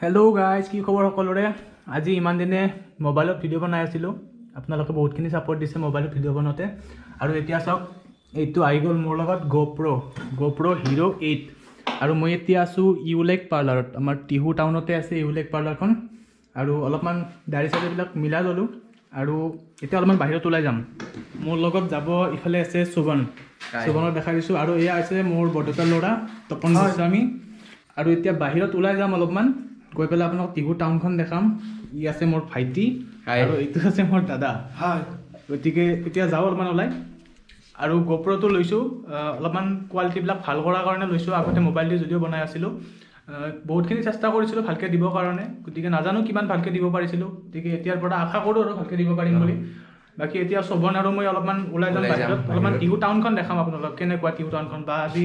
Hello guys की खबर सकलोरे आज इमान दिने मोबाइल भिडिओ बनाई आছিলোঁ আপোনালোকে বহুতখিনি সাপোर्ट দিছে মোবাইল ভিডিও বনাতে আৰু এতিয়া চাওক এইটো আহি গ'ল মোৰ লগত GoPro Hero 8 আৰু মই এতিয়া আছো ইউলেক পাৰ্লাৰত আমাৰ টিহু টাউনতে আছে ইউলেক পাৰ্লাৰখন আৰু অলপমান দাড়ি চাৰিবিলাক মিলাই ললো আৰু এতিয়া অলপমান বাহিৰত ওলাই যাম মোৰ লগত যাব ইফালে আছে সোভানৰ দেখাই দিছো আৰু এয়া আছে মোৰ বৰদেউতাৰ ল'ৰা তপন গোস্বামী আৰু এতিয়া বাহিৰত ওলাই যাম অলপমান গৈ পেলাই আপোনাক টিহু টাউনখন দেখাম ই আছে মোৰ ভাইটি আৰু এইটো আছে মোৰ দাদা গতিকে এতিয়া যাওঁ অলপমান ওলাই আৰু GoProটো লৈছো অলপমান কোৱালিটিবিলাক ভাল কৰাৰ কাৰণে লৈছো আগতে মোবাইল দি যদিও বনাই আছিলোঁ বহুতখিনি চেষ্টা কৰিছিলোঁ ভালকৈ দিবৰ কাৰণে গতিকে নাজানো কিমান ভালকৈ দিব পাৰিছিলোঁ গতিকে এতিয়াৰ পৰা আশা কৰোঁ আৰু ভালকৈ দিব পাৰিম বুলি বাকী এতিয়া সোভন আৰু মই অলপমান ওলাই যাম বাহিৰত অলপমান টিহু টাউনখন দেখাম আপোনালোক কেনেকুৱা টিহু টাউনখন বা আজি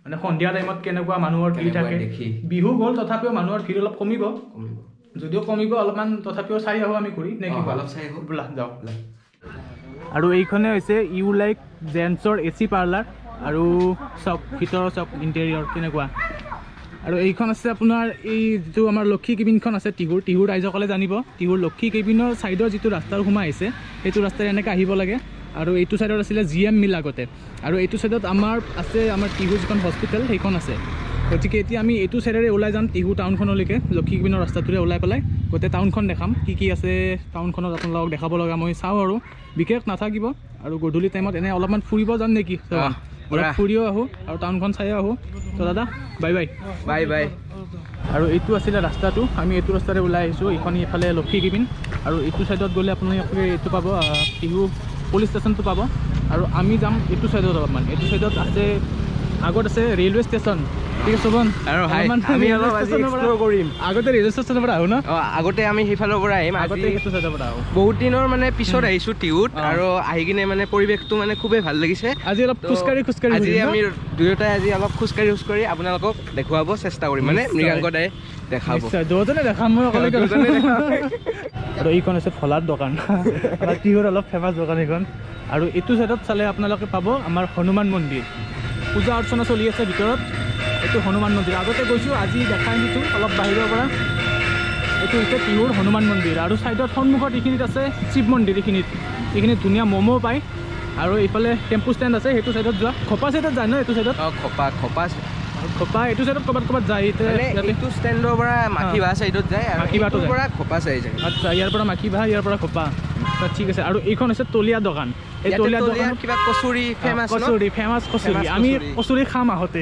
মানে সন্ধিয়া টাইমত কেনেকুৱা মানুহৰ ভিৰ থাকে বিহু গ'ল তথাপিও মানুহৰ ভিৰ অলপ কমিব যদিও কমিব অলপমান তথাপিও চাই আহোঁ আমি ঘূৰি নে কি অলপ চাই আহোঁ ব'লা যাওঁ আৰু এইখনে হৈছে ইউলাইক জেন্টছৰ AC পাৰ্লাৰ আৰু চব ভিতৰৰ চব ইণ্টেৰিয়ৰ কেনেকুৱা আৰু এইখন আছে আপোনাৰ এই যিটো আমাৰ লক্ষী কেবিনখন আছে টিহুৰ ৰাইজসকলে জানিব টিহুৰ লক্ষী কেবিনৰ ছাইডৰ যিটো ৰাস্তাৰ সোমাই আহিছে সেইটো ৰাস্তাৰে এনেকৈ আহিব লাগে আৰু এইটো ছাইডত আছিলে GM মিল আগতে আৰু এইটো ছাইডত আমাৰ আছে আমাৰ টিহু যিখন হস্পিটেল সেইখন আছে গতিকে এতিয়া আমি এইটো ছাইডেৰে ওলাই যাম টিহু টাউনখনলৈকে লক্ষী কেবিনৰ ৰাস্তাটোৰে ওলাই পেলাই গোটেই টাউনখন দেখাম কি আছে টাউনখনত আপোনালোকক দেখাব লগা মই চাওঁ আৰু বিশেষ নাথাকিব আৰু গধূলি টাইমত এনে অলপমান ফুৰিব যাম নেকি অলপ ফুৰিও আহোঁ আৰু টাউনখন চাইও আহোঁ তো দাদা বাই আৰু এইটো আছিলে ৰাস্তাটো আমি এইটো ৰাস্তাৰে ওলাই আহিছোঁ এইখন ইফালে লক্ষী কেবিন আৰু এইটো ছাইডত গ'লে আপোনালোকে এইটো পাব টিহু পুলিচ ষ্টেচনটো পাব আৰু আমি যাম এইটো ছাইডত অলপমান এইটো ছাইডত আছে আগত আছে ৰেলৱে ষ্টেচন ঠিক আছে সোভন আৰু আমি অলপ আজি এক্সপ্ল'ৰ কৰিম আগতে ৰেলৱে ষ্টেচনৰ পৰা আহোঁ ন আগতে আমি সেইফালৰ পৰা আহিম আগতে সেইটো ছাইডৰ পৰা আহোঁ বহুত দিনৰ মানে পিছত আহিছোঁ টিহুত আৰু আহি কিনে মানে পৰিৱেশটো মানে খুবেই ভাল লাগিছে আজি অলপ খোজকাঢ়ি আজি আমি দুয়োটাই আজি অলপ খোজকাঢ়ি আপোনালোকক দেখুৱাব চেষ্টা কৰিম মানে মৃগাংক দাই দেখাব দুজনে দেখাম মই অকলে আৰু এইখন আছে ফলাৰ দোকান টিহুৰ অলপ ফেমাছ দোকান এইখন আৰু এইটো ছাইডত চালে আপোনালোকে পাব আমাৰ হনুমান মন্দিৰ পূজা অৰ্চনা চলি আছে ভিতৰত এইটো হনুমান মন্দিৰ আগতে গৈছোঁ আজি দেখাই দিছোঁ অলপ বাহিৰৰ পৰা এইটো হৈছে টিহুৰ হনুমান মন্দিৰ আৰু ছাইডত সন্মুখত এইখিনিত আছে শিৱ মন্দিৰ এইখিনিত ধুনীয়া ম'ম' পায় আৰু এইফালে টেম্পু ষ্টেণ্ড আছে সেইটো ছাইডত যোৱা খোপা ছাইডত যায় ন এইটো ছাইডত খোপা এইটো ছাইডত ক'ৰবাত যায় এইটো ষ্টেণ্ডৰ পৰা মাখিবা ছাইডত যায় আৰু মাখিবাটোৰ পৰা খোপা চাই যায় আচ্ছা ইয়াৰ পৰা মাখিবা ইয়াৰ পৰা খোপা ঠিক আছে আৰু এইখন হৈছে তলীয়া দোকান এই তলীয়া দোকানত কিবা কচুৰি ফেমাছ কচুৰি আমি কচুৰি খাম আহোঁতে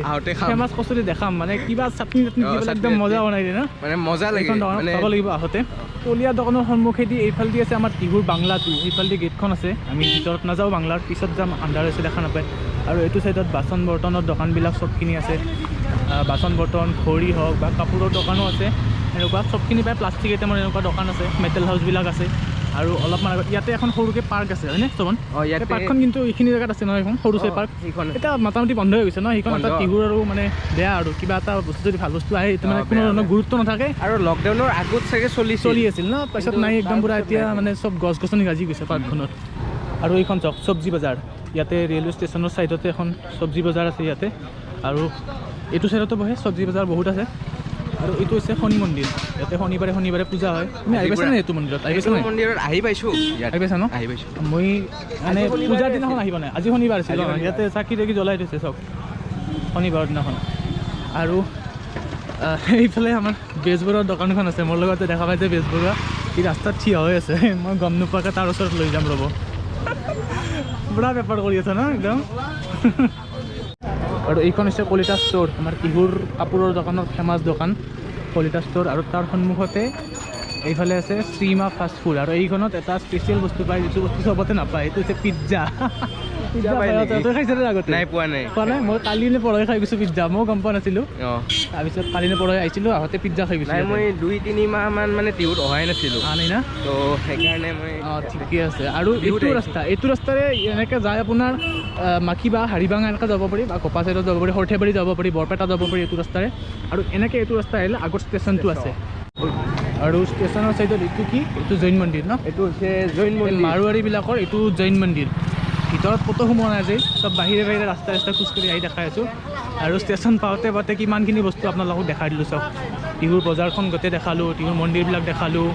ফেমাছ কচুৰি দেখাম মানে কিবা চাটনি একদম মজা বনাই দিয়ে ন মানে মজা লাগে খাব লাগিব আহোঁতে তলীয়া দোকানৰ সন্মুখেদি এইফালেদি আছে আমাৰ টিহুৰ বাংলাটো সেইফালেদি গেটখন আছে আমি ভিতৰত নাযাওঁ বাংলাৰ পিছত যাম আন্ধাৰ হৈছে দেখা নাপায় আৰু এইটো ছাইডত বাচন বৰ্তনৰ দোকানবিলাক চবখিনি আছে বাচন বৰ্তন খৰি হওক বা কাপোৰৰ দোকানো আছে এনেকুৱা চবখিনি পায় প্লাষ্টিক আইটেমৰ এনেকুৱা দোকান আছে মেটেল হাউচবিলাক আছে আৰু অলপমান আগত ইয়াতে এখন সৰুকৈ পাৰ্ক আছে হয়নে সোভন ইয়াতে পাৰ্কখন কিন্তু এইখিনি জেগাত আছে নহয় এখন সৰু চাই পাৰ্ক এতিয়া মোটামুটি বন্ধ হৈ গৈছে ন সেইখন এটা টিহুৰ আৰু মানে বেয়া আৰু কিবা এটা বস্তু যদি ভাল বস্তু আহে এইটো মানে কোনো ধৰণৰ গুৰুত্ব নাথাকে আৰু লকডাউনৰ আগত চাগে চলি আছিল ন তাৰপিছত নাই একদম পূৰা এতিয়া মানে চব গছ গছনি গাজি গৈছে পাৰ্কখনত আৰু এইখন চাওক চব্জি বজাৰ ইয়াতে ৰেলৱে ষ্টেচনৰ ছাইডতে এখন চব্জি বজাৰ আছে ইয়াতে আৰু এইটো ছাইডতো বহে চব্জি বজাৰ বহুত আছে আৰু এইটো হৈছে শনি মন্দিৰ ইয়াতে শনিবাৰে পূজা হয় তুমি আহি পাইছা নে এইটো মন্দিৰত আহি পাইছোঁ ন মই মানে পূজাৰ দিনাখন আহিব নাই আজি শনিবাৰ আছিল ইয়াতে চাকি তাকি জ্বলাই থৈছে চব শনিবাৰৰ দিনাখন আৰু এইফালে আমাৰ বেজবৰুৱাৰ দোকানখন আছে মোৰ লগতে দেখা পাইছে বেজবৰুৱা এই ৰাস্তাত থিয় হৈ আছে মই গম নোপোৱাকৈ তাৰ ওচৰত লৈ যাম ৰ'ব পুৰা বেপাৰ কৰি আছে ন একদম আৰু এইখন হৈছে কলিতা ষ্ট'ৰ আমাৰ টিহুৰ কাপোৰৰ দোকানৰ ফেমাছ দোকান কলিতা ষ্ট'ৰ আৰু তাৰ সন্মুখতে এইফালে আছে শ্ৰীমা ফাষ্ট ফুড আৰু এইখনত এটা স্পেচিয়েল বস্তু পায় যিটো বস্তু চবতে নাপায় এইটো হৈছে পিজ্জা আগতে পোৱা নাই মই কালি নে পৰহি খাই গৈছোঁ পিজ্জা ময়ো গম পোৱা নাছিলোঁ তাৰপিছত কালি নে পৰহি আহিছিলোঁ আহোঁতে পিজ্জা খাই গৈছোঁ মই 2-3 মাহমান মানে টিহুত অহাই নাছিলোঁ নাই না তো সেইকাৰণে মই ঠিকে আছে আৰু এইটো ৰাস্তাৰে এনেকৈ যায় আপোনাৰ মাখিবা হাৰিবাঙা এনেকৈ যাব পাৰি বা কপা চাইডত যাব পাৰি সৰ্থেবাৰী যাব পাৰি বৰপেটা যাব পাৰি এইটো ৰাস্তাৰে আৰু এনেকৈ এইটো ৰাস্তা আহিলে আগত ষ্টেচনটো আছে আৰু ষ্টেচনৰ ছাইডত এইটো কি এইটো জৈন মন্দিৰ ন এইটো হৈছে জৈন মন্দিৰ মাৰোৱাৰীবিলাকৰ এইটো জৈন মন্দিৰ ভিতৰত ফটো সোমোৱা নাই যে চব বাহিৰে ৰাস্তা খোজকাঢ়ি আহি দেখাই আছোঁ আৰু ষ্টেচন পাওঁতে কিমানখিনি বস্তু আপোনালোকক দেখাই দিলোঁ চব টিহুৰ বজাৰখন গোটেই দেখালোঁ, টিহুৰ মন্দিৰবিলাক দেখালোঁ,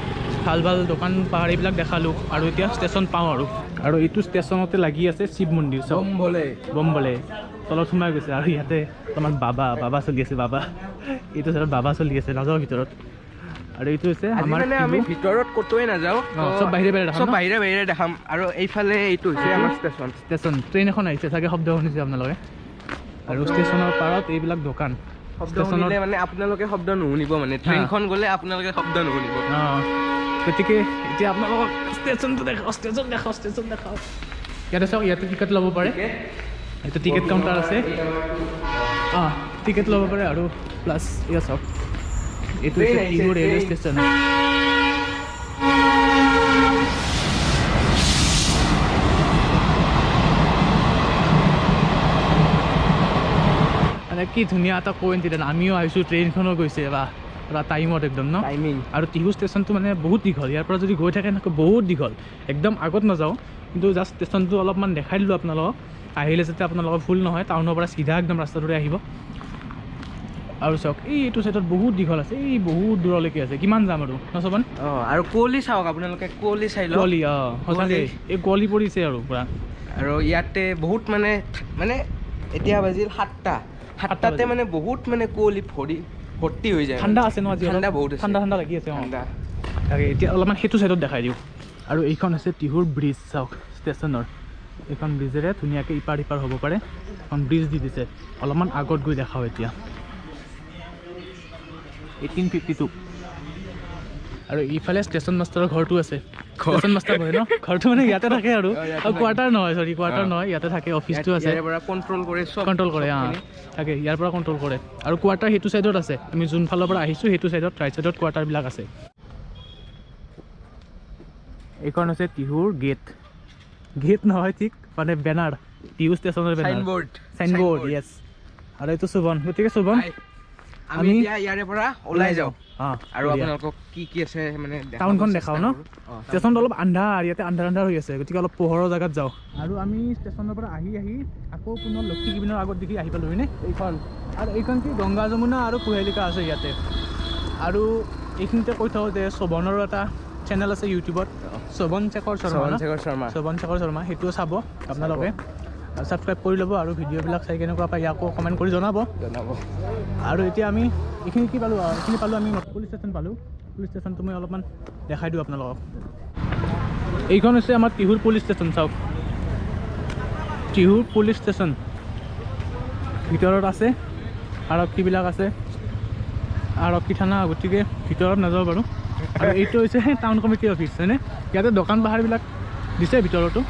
ভাল ভাল দোকান পাহাৰ এইবিলাক দেখালোঁ। আৰু এতিয়া ষ্টেচন পাওঁ আৰু এইটো ষ্টেচনতে লাগি আছে শিৱ মন্দিৰ বম বলে তলত সোমাই গৈছে। আৰু ইয়াতে অলপমান বাবা চলি আছে, এইটো চাইডত বাবা চলি আছে, নাযাওঁ ভিতৰত। আৰু এইটো হৈছে আমাৰ আমি ভিতৰত ক'তোৱে নাযাওঁ, চব বাহিৰে দেখাম। আৰু এইফালে এইটো হৈছে আমাৰ ষ্টেচন। ট্ৰেইন এখন আহিছে চাগে, শব্দ শুনিছে আপোনালোকে। আৰু ষ্টেচনৰ পাৰত এইবিলাক দোকান, ষ্টেচনৰ মানে আপোনালোকে শব্দ নুশুনিব, মানে ট্ৰেইনখন গ'লে আপোনালোকে শব্দ নুশুনিব। গতিকে এতিয়া আপোনালোকক ষ্টেচনটো দেখাওঁ। ইয়াতে চাওক, ইয়াতে টিকেট ল'ব পাৰে, এইটো টিকেট কাউণ্টাৰ আছে, টিকেট ল'ব পাৰে। আৰু প্লাছ এয়া চাওক, এইটো হৈছে টিহু ৰেলৱে ষ্টেচন। মানে কি ধুনীয়া এটা কোইনচিডেন্স, আমিও আহিছোঁ, ট্ৰেইনখনো গৈছে পুৰা টাইমত একদম ন টাইমিং। আৰু টিহু ষ্টেচনটো মানে বহুত দীঘল, ইয়াৰ পৰা যদি গৈ থাকে এনেকৈ বহুত দীঘল, একদম আগত নাযাওঁ, কিন্তু জাষ্ট ষ্টেচনটো অলপমান দেখাই দিলোঁ আপোনালোকক, আহিলে যাতে আপোনালোকৰ ভুল নহয়, টাউনৰ পৰা চিধা একদম ৰাস্তাটোৰে আহিব। আৰু চাওক এইটো চাইডত বহুত দীঘল আছে, এই বহুত দূৰলৈকে আছে, কিমান যাম আৰু নচবান। আৰু কুঁৱলী চাওক আপোনালোকে, কুঁৱলী চাই লওক, কুঁৱলী সঁচাকৈ এই কুঁৱলী পৰিছে আৰু পুৰা। আৰু ইয়াতে বহুত মানে এতিয়া বাজিল 7টাতে মানে বহুত মানে কুঁৱলী ভৰ্তি হৈ যায়। ঠাণ্ডা আছে ন আজি, ঠাণ্ডা বহুত আছে, ঠাণ্ডা লাগি আছে। তাকে এতিয়া অলপমান সেইটো চাইডত দেখাই দিওঁ। আৰু এইখন হৈছে টিহুৰ ব্ৰিজ, চাওক ষ্টেচনৰ এইখন ব্ৰিজেৰে ধুনীয়াকৈ ইপাৰ সিপাৰ হ'ব পাৰে, এখন ব্ৰিজ দি দিছে। অলপমান আগত গৈ দেখাওঁ এতিয়া, 1852। আৰু ইফালে ষ্টেচন মাষ্টাৰৰ ঘৰটো আছে, ষ্টেচন মাষ্টাৰ হয় ন, ঘৰটো মানে ইয়াতে থাকে আৰু কোৱাৰ্টাৰ নহয়, ইয়াতে থাকে, অফিচটো আছে, কণ্ট্ৰল কৰে থাকে, ইয়াৰ পৰা কণ্ট্ৰল কৰে। আৰু কোৱাৰ্টাৰ সেইটো চাইডত আছে, আমি যোন ফালৰ পৰা আহিছোঁ সেইটো চাইডত, ৰাইট চাইডত কোৱাৰ্টাৰবিলাক আছে। এইখন হৈছে টিহুৰ গেট নহয় ঠিক মানে বেনাৰ, টিহু ষ্টেচনৰ বেনাৰ, চাইনবোৰ্ড য়েছ। আৰু এইটো সোবন, গতিকে সোবন আমি ইয়াৰে পৰা ওলাই যাওঁ আৰু আপোনালোকক কি আছে মানে টাউনখন দেখাওঁ ন। ষ্টেচনটো অলপ আন্ধাৰ, ইয়াতে আন্ধাৰ হৈ আছে, গতিকে অলপ পোহৰৰ জেগাত যাওঁ। আৰু আমি ষ্টেচনৰ পৰা আহি আকৌ পুনৰ লক্ষী কেবিনৰ আগত দেখি আহি পালোঁ হয়নে এইখন। আৰু এইখন কি গংগা যমুনা আৰু কুহেলিকা আছে ইয়াতে। আৰু এইখিনিতে কৈ থওঁ যে সোবনৰো এটা চেনেল আছে ইউটিউবত, সোবন শেখৰ শৰ্মা, সেইটোও চাব আপোনালোকে, ছাবস্ক্ৰাইব কৰি ল'ব। আৰু ভিডিঅ'বিলাক চাই কেনেকুৱা পায় ইয়াকো কমেণ্ট কৰি জনাব। আৰু এতিয়া আমি এইখিনি কি পালোঁ, এইখিনি পালোঁ আমি পুলিচ ষ্টেচন পালোঁ। পুলিচ ষ্টেচনটো মই অলপমান দেখাই দিওঁ আপোনালোকক। এইখন হৈছে আমাৰ টিহুৰ পুলিচ ষ্টেচন, চাওক টিহুৰ পুলিচ ষ্টেচন, ভিতৰত আছে আৰক্ষীবিলাক আছে, আৰক্ষী থানা, গতিকে ভিতৰত নাযাওঁ বাৰু। আৰু এইটো হৈছে টাউন কমিটিৰ অফিচ হয়নে, ইয়াতে দোকান পাহাৰবিলাক দিছে ভিতৰতো।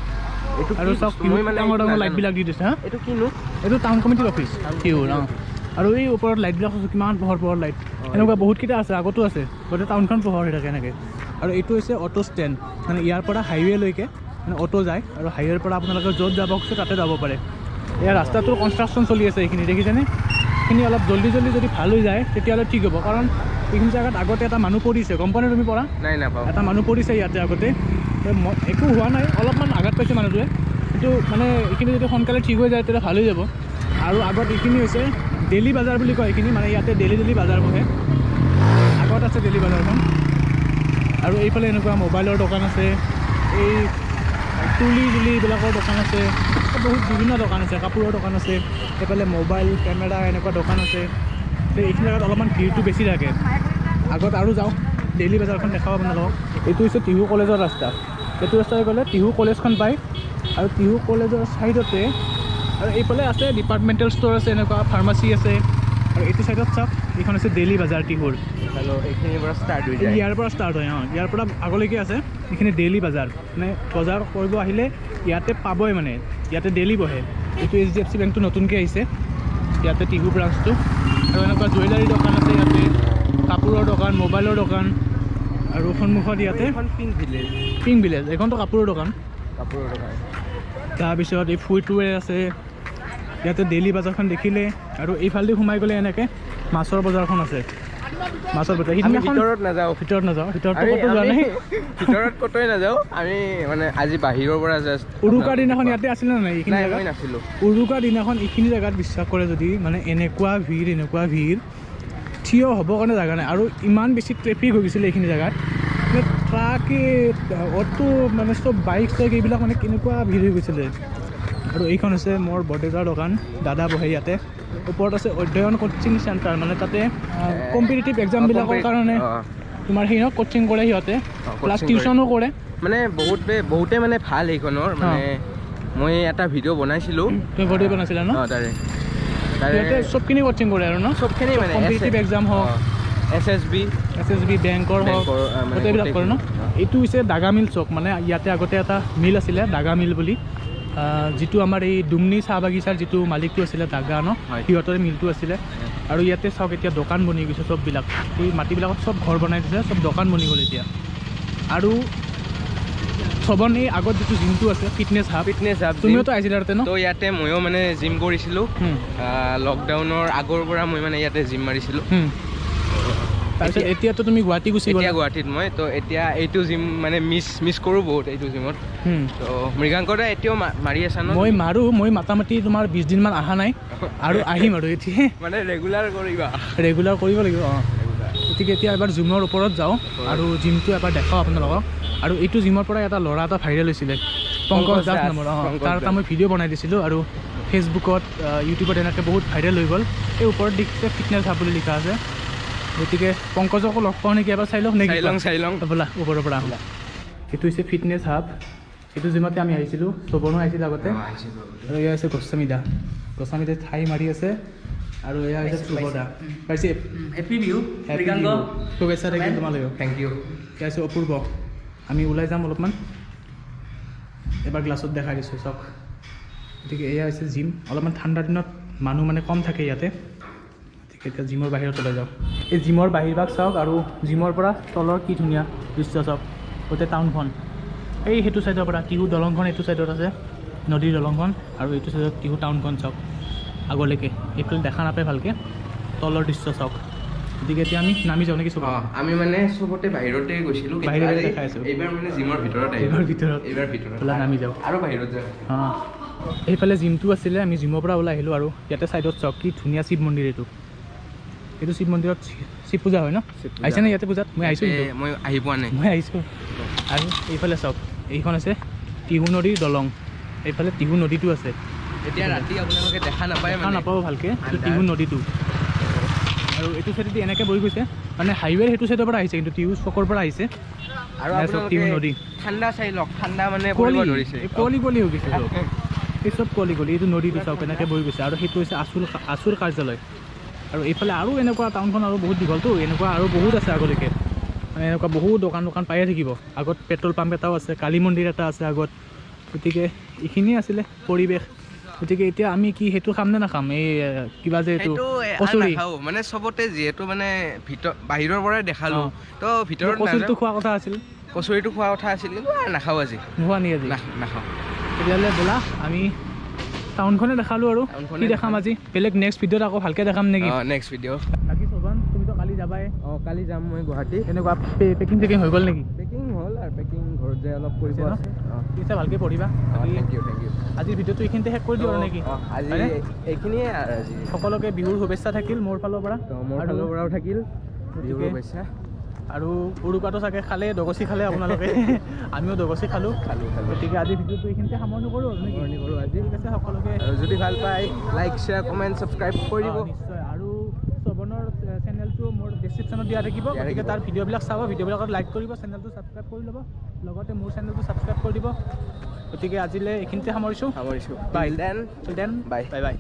আৰু চাওক ডাঙৰ লাইটবিলাক দি দিছে। এইটো টাউন কমিটিৰ অফিচ টিহুৰ। আৰু এই ওপৰত লাইটবিলাক আছে, কিমান পোহৰ লাইট, এনেকুৱা বহুতকেইটা আছে, আগতো আছে, গোটেই টাউনখন পোহৰ হৈ থাকে এনেকৈ। আৰু এইটো হৈছে অটো ষ্টেণ্ড, মানে ইয়াৰ পৰা হাইৱেলৈকে মানে অটো যায়, আৰু হাইৱেৰ পৰা আপোনালোকে য'ত যাব খোজে তাতে যাব পাৰে। ইয়াৰ ৰাস্তাটোৰ কনষ্ট্ৰাকশ্যন চলি আছে, এইখিনি দেখিছেনে, এইখিনি অলপ জল্দি যদি ভাল হৈ যায় তেতিয়াহ'লে ঠিক হ'ব। কাৰণ এইখিনি জেগাত আগতে এটা মানুহ পৰিছে, গম পোৱা নে তুমি পৰা? নাই নাপাওঁ, এটা মানুহ পৰিছে ইয়াতে আগতে, একো হোৱা নাই, অলপমান আঘাত পাইছে মানুহটোৱে, কিন্তু মানে এইখিনি যদি সোনকালে ঠিক হৈ যায় তেতিয়া ভাল হৈ যাব। আৰু আগত এইখিনি হৈছে ডেইলি বজাৰ বুলি কয়, এইখিনি মানে ইয়াতে ডেইলি বজাৰ বহে, আগত আছে ডেইলি বজাৰখন। আৰু এইফালে এনেকুৱা মোবাইলৰ দোকান আছে, এই তুলি এইবিলাকৰ দোকান আছে, বহুত বিভিন্ন দোকান আছে, কাপোৰৰ দোকান আছে, এইফালে মোবাইল কেমেৰা এনেকুৱা দোকান আছে। এইখিনি জেগাত অলপমান ভিৰটো বেছি থাকে। আগত আৰু যাওঁ, ডেইলি বজাৰখন দেখাওঁ আপোনালোকক। এইটো হৈছে টিহু কলেজৰ ৰাস্তা, এইটো ৰাস্তাৰে গ'লে টিহু কলেজখন পায়। আৰু টিহু কলেজৰ ছাইডতে আৰু এইফালে আছে ডিপাৰ্টমেণ্টেল ষ্ট'ৰ আছে, এনেকুৱা ফাৰ্মাচী আছে। আৰু এইটো ছাইডত চাওক, এইখন আছে ডেইলি বজাৰ টিহুৰ, এইখিনিৰ পৰা ষ্টাৰ্ট হৈ যায়, ইয়াৰ পৰা ষ্টাৰ্ট হয়। ইয়াৰ পৰা আগলৈকে আছে এইখিনি ডেইলি বজাৰ, মানে বজাৰ কৰিব আহিলে ইয়াতে পাবই, মানে ইয়াতে ডেইলি বহে। এইটো HDFC বেংকটো নতুনকৈ আহিছে ইয়াতে, টিহু ব্ৰাঞ্চটো। আৰু এনেকুৱা জুৱেলাৰী দোকান আছে ইয়াতে, কাপোৰৰ দোকান, মোবাইলৰ দোকান। আৰু সন্মুখত ইয়াতে পিংক ভিলেজ, এইখনতো কাপোৰৰ দোকান। তাৰপিছত এই ফুটৱেৰ আছে ইয়াতে, ডেইলি বজাৰখন দেখিলে। আৰু এইফালেদি সোমাই গ'লে এনেকৈ মাছৰ বজাৰখন আছে, মাছৰ বজাৰ। ভিতৰত নাযাওঁ, ক'তোৱে নাযাওঁ আমি, মানে আজি বাহিৰৰ পৰা জাষ্ট। উৰুকাৰ দিনাখন ইয়াতে আছিল নে নাই? এইখিনি উৰুকাৰ দিনাখন এইখিনি জেগাত বিশ্বাস কৰে যদি, মানে এনেকুৱা ভিৰ থিয় হ'বৰ কাৰণে জেগা নাই আৰু ইমান বেছি ট্ৰেফিক হৈ গৈছিলে এইখিনি জেগাত মানে ট্ৰাকে অটো মানে চব বাইক চাইক এইবিলাক মানে কেনেকুৱা ভিৰ হৈ গৈছিলে আৰু এইখন হৈছে মোৰ বৰদেউতাৰ দোকান দাদা বহে ইয়াতে ওপৰত আছে অধ্যয়ন কোচিং চেণ্টাৰ মানে তাতে কম্পিটিটিভ এক্সামবিলাকৰ কাৰণে তোমাৰ সেই কোচিং কৰে সিহঁতে প্লাছ টিউশ্যনো কৰে মানে বহুতে মানে ভাল এইখনৰ মানে মই এটা ভিডিঅ' বনাইছিলোঁ তুমি ভিডিঅ' বনাইছিলা ন তাৰে সিহঁতে চবখিনি কোচিং কৰে আৰু ন চবখিনি মানে কম্পিটিটিভ এক্সাম হওক SSB বেংকৰ হওক গোটেইবিলাক কৰে ন এইটো হৈছে দাগা মিল চক মানে ইয়াতে আগতে এটা মিল আছিলে দাগা মিল বুলি যিটো আমাৰ এই ডুমনি চাহ বাগিচাৰ যিটো মালিকটো আছিলে দাগা ন সিহঁতৰে মিলটো আছিলে আৰু ইয়াতে চাওক এতিয়া দোকান বনি গৈছে চববিলাক এই মাটিবিলাকত চব ঘৰ বনাই দিছে চব দোকান বনি গ'ল এতিয়া আৰু চবন এই আগত যিটো জিমটো আছে ফিটনেছ হাব তুমিওতো আহিছিলা তাতে ন তো ইয়াতে ময়ো মানে জিম কৰিছিলোঁ লকডাউনৰ আগৰ পৰা মই মানে ইয়াতে জিম মাৰিছিলোঁ তাৰপিছত এতিয়াতো তুমি গুৱাহাটী গুচি গ'লা গুৱাহাটীত মই তো এতিয়া এইটো জিম মানে মিছ কৰোঁ বহুত এইটো জিমত তো মৃগাংকৰে এতিয়াও মাৰি আছা ন মই মাতামাতি তোমাৰ 20 দিনমান অহা নাই আৰু আহিম আৰু এতিয়া মানে ৰেগুলাৰ কৰিব লাগিব গতিকে এতিয়া এবাৰ জিমৰ ওপৰত যাওঁ আৰু জিমটো এবাৰ দেখাওঁ আপোনালোকক আৰু এইটো জিমৰ পৰা এটা ল'ৰা এটা ভাইৰেল হৈছিলে পংকজ দাস নামৰ তাৰ এটা মই ভিডিঅ' বনাই দিছিলোঁ আৰু ফেচবুকত ইউটিউবত এনেকৈ বহুত ভাইৰেল হৈ গ'ল এই ওপৰত দেখিছে ফিটনেছ হাব বুলি লিখা আছে গতিকে পংকজকো লগ পাওঁ নেকি এবাৰ চাই লওক নেকি চাই লওঁ বোলা ওপৰৰ পৰা আহোঁ এইটো হৈছে ফিটনেছ হাব এইটো জিমতে আমি আহিছিলোঁ চবনো আহিছিল আগতে আৰু এয়া আছে গোস্বামীদা ঠাই মাৰি আছে আৰু এয়া হৈছে সুভদা পাইছে হেপী বিহু শুভেচ্ছা থাকিল তোমালৈও থেংক ইউ এয়া আছে অপূৰ্ব আমি ওলাই যাম অলপমান এবাৰ গ্লাছত দেখাই দিছোঁ চাওক গতিকে এয়া হৈছে জিম অলপমান ঠাণ্ডাৰ দিনত মানুহ মানে কম থাকে ইয়াতে গতিকে এতিয়া জিমৰ বাহিৰত ওলাই যাওঁ এই জিমৰ বাহিৰভাগ চাওক আৰু জিমৰ পৰা তলৰ কি ধুনীয়া দৃশ্য চাওক গোটেই টাউনখন এই সেইটো ছাইডৰ পৰা টিহু দলংখন এইটো ছাইডত আছে নদীৰ দলংখন আৰু এইটো ছাইডত টিহু টাউনখন চাওক আগলৈকে এইফালে দেখা নাপায় ভালকৈ তলৰ দৃশ্য চাওক গতিকে এতিয়া আমি নামি যাওঁ নেকি চব আমি মানে চবতে বাহিৰতে গৈছিলোঁ বাহিৰতে দেখাই আছোঁ এইবাৰ মানে জিমৰ ভিতৰত নামি যাওঁ আৰু বাহিৰত যাওঁ এইফালে জিমটো আছিলে আমি জিমৰ পৰা ওলাই আহিলোঁ আৰু ইয়াতে ছাইডত চাওক কি ধুনীয়া শিৱ মন্দিৰ এইটো শিৱ মন্দিৰত শিৱ পূজা হয় ন আহিছেনে ইয়াতে পূজাত মই আহিছোঁ মই আহি পোৱা নাই মই আহিছোঁ আৰু এইফালে চাওক এইখন আছে টিহু নদীৰ দলং এইফালে টিহু নদীটো আছে এতিয়া ৰাতি আপোনালোকে দেখা নাপাব ভালকৈ টিহু নদীটো আৰু এইটো ছাইডেদি এনেকৈ বৈ গৈছে মানে হাইৱেৰ সেইটো ছাইডৰ পৰা আহিছে কিন্তু টিহু চকৰ পৰা আহিছে আৰু টিহু নদী ঠাণ্ডা চাই লওক ঠাণ্ডা মানে কুঁৱলী হৈ গৈছে এই চব কুঁৱলী এইটো নদীটো চাওক এনেকৈ বৈ গৈছে আৰু সেইটো হৈছে আছুৰ কাৰ্যালয় আৰু এইফালে আৰু এনেকুৱা টাউনখন আৰু বহুত দীঘলটো এনেকুৱা আৰু বহুত আছে আগলৈকে মানে এনেকুৱা বহুত দোকান পায়ে থাকিব আগত পেট্ৰল পাম্প এটাও আছে কালী মন্দিৰ এটা আছে আগত গতিকে এইখিনিয়ে আছিলে পৰিৱেশ গতিকে এতিয়া আমি কি সেইটো খাম নে নাখাম এই কিবা যে এইটো কচুৰি মানে চবতে যিহেতু মানে বাহিৰৰ পৰাই দেখালোঁ তো ভিতৰত কচুৰিটো খোৱা কথা আছিল কিন্তু নাখাওঁ আজি নোখোৱা নি আজি নাখাওঁ তেতিয়াহ'লে ব'লা আমি টাউনখনে দেখালোঁ আৰু কি দেখাম আজি বেলেগ নেক্সট ভিডিঅ'ত আকৌ ভালকৈ দেখাম নেকি নেক্সট ভিডিঅ' বাকী চবন তুমিতো কালি যাবাই কালি যাম মই গুৱাহাটী এনেকুৱা পেকিং হৈ গ'ল নেকি পেকিং হ'ল আৰু পেকিং ঘৰত যায় অলপ কৰিব আছে পিছে ভালকৈ পঢ়িবা থেংক ইউ আজিৰ ভিডিঅ'টো এইখিনিতে শেষ কৰি দিওঁ আৰু নেকি আজি এইখিনিয়ে আজি সকলোকে বিহুৰ শুভেচ্ছা থাকিল মোৰ ফালৰ পৰাও থাকিল বিহুৰ শুভেচ্ছা আৰু উৰুকাটো চাগে খালে দগচি খালে আপোনালোকে আমিও দগচি খালোঁ গতিকে আজিৰ ভিডিঅ'টো এইখিনিতে সামৰণি কৰোঁ আজি ঠিক আছে সকলোকে যদি ভাল পায় লাইক শ্বেয়াৰ কমেণ্ট ছাবস্ক্ৰাইব কৰি দিব নিশ্চয় আৰু চবনৰ চেনেলটো মোৰ ডেছক্ৰিপশ্যনত দিয়া থাকিব গতিকে তাৰ ভিডিঅ'বিলাক চাব ভিডিঅ'বিলাকত লাইক কৰিব চেনেলটো ছাবস্ক্ৰাইব কৰি ল'ব লগতে মোৰ চেনেলটো ছাবস্ক্ৰাইব কৰি দিব গতিকে আজিলৈ এইখিনিতে সামৰিছোঁ বাই দেন বাই